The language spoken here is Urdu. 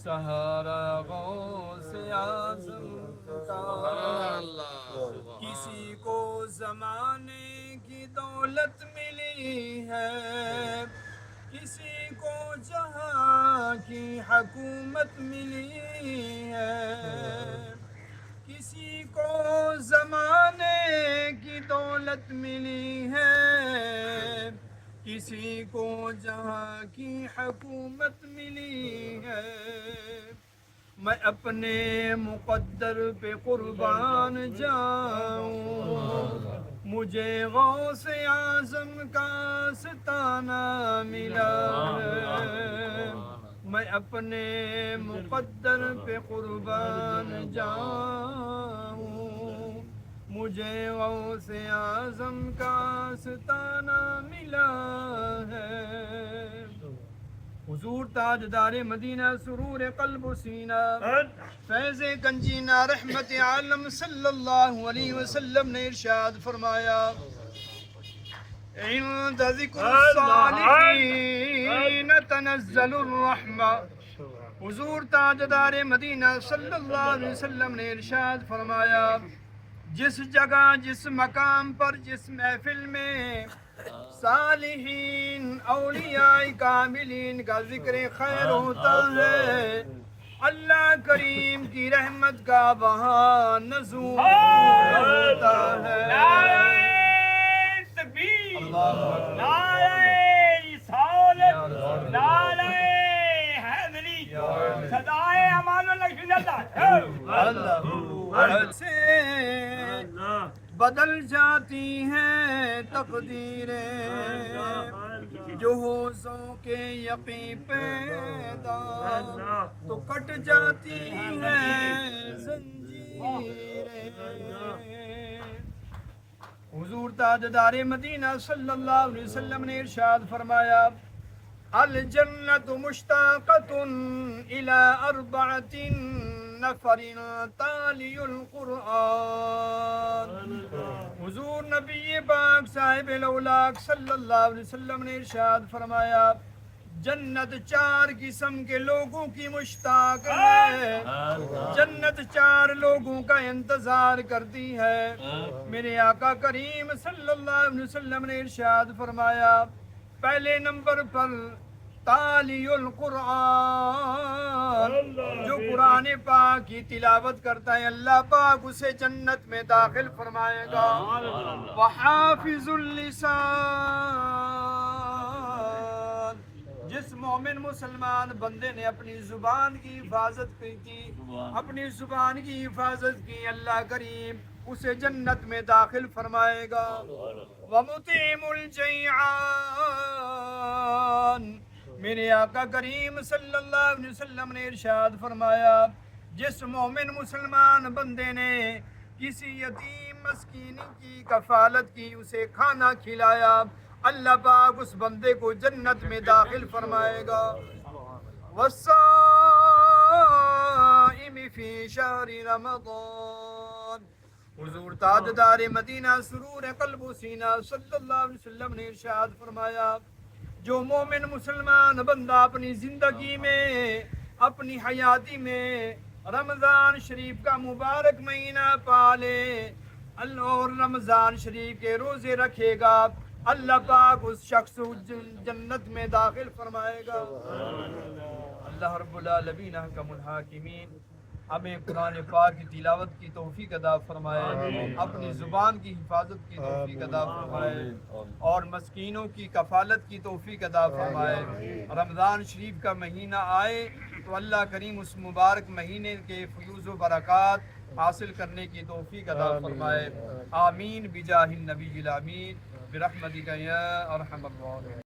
سہارا غوث اعظم کا۔ کسی کو زمانے کی دولت ملی ہے، کسی کو جہاں کی حکومت ملی ہے، کسی کو زمانے کی دولت ملی ہے، کسی کو جہاں کی حکومت ملی ہے۔ میں اپنے مقدر پہ قربان جاؤں، مجھے غوث اعظم کا ستانہ ملا ہے۔ میں اپنے مقدر پہ قربان جاؤں، مجھے غوث اعظم کا ستانہ ملا ہے۔ حضور تاجدار مدینہ سرور قلب و سینہ فیض گنجینہ رحمت عالم صلی اللہ علیہ وسلم نے ارشاد فرمایا، عند ذکر الصالحین تنزل الرحمہ۔ حضور تاجدار مدینہ صلی اللہ علیہ وسلم نے ارشاد فرمایا، جس جگہ جس مقام پر جس محفل میں صالحین اولیاء کاملین کا ذکر خیر ہوتا ہے، اللہ کریم کی رحمت کا وہاں نزول ہوتا ہے۔ نعرہ رسالت، نعرہ حیدری، صدائے امان اللہ سے بدل جاتی ہیں تقدیریں، جو ہوشوں کے یقین پیدا تو کٹ جاتی ہیں زنجیریں۔ حضور تاجدار مدینہ صلی اللہ علیہ وسلم نے ارشاد فرمایا، الجنت مشتاقۃ الی اربعۃ نفر تالی القرآن۔ حضور نبی پاک صاحب الاولاق صلی اللہ علیہ وسلم نے ارشاد فرمایا، جنت چار قسم کے لوگوں کی مشتاق ہے، جنت چار لوگوں کا انتظار کرتی ہے۔ میرے آقا کریم صلی اللہ علیہ وسلم نے ارشاد فرمایا، پہلے نمبر پر تالی القرآن، جو قرآن پاک کی تلاوت کرتا ہے اللہ پاک اسے جنت میں داخل فرمائے گا۔ وحافظ اللسان، جس مومن مسلمان بندے نے اپنی زبان کی حفاظت کی، اپنی زبان کی حفاظت کی، اللہ کریم اسے جنت میں داخل فرمائے گا۔ ومطعم الجیعان، میرے آقا کریم صلی اللہ علیہ وسلم نے ارشاد فرمایا، جس مومن مسلمان بندے نے کسی یتیم مسکین کی کفالت کی، اسے کھانا کھلایا، اللہ پاک اس بندے کو جنت میں داخل فرمائے گا۔ والصائم فی شہر رمضان، حضور تاجدار مدینہ سرور قلب و سینہ صلی اللہ علیہ وسلم نے ارشاد فرمایا، جو مومن مسلمان بندہ اپنی زندگی میں اپنی حیاتی میں رمضان شریف کا مبارک مہینہ پالے اور رمضان شریف کے روزے رکھے گا، اللہ پاک اس شخص کو جنت میں داخل فرمائے گا۔ اللہ رب العالمین احکم الحاکمین ہمیں قرآن پاک کی تلاوت کی توفیق عطا فرمائے، اپنی زبان کی حفاظت کی توفیق عطا فرمائے، اور مسکینوں کی کفالت کی توفیق عطا فرمائے۔ رمضان شریف کا مہینہ آئے تو اللہ کریم اس مبارک مہینے کے فیوز و برکات حاصل کرنے کی توفیق عطا فرمائے۔ آمین بجاہ النبی الامین برحمتک یا ارحم الراحمین۔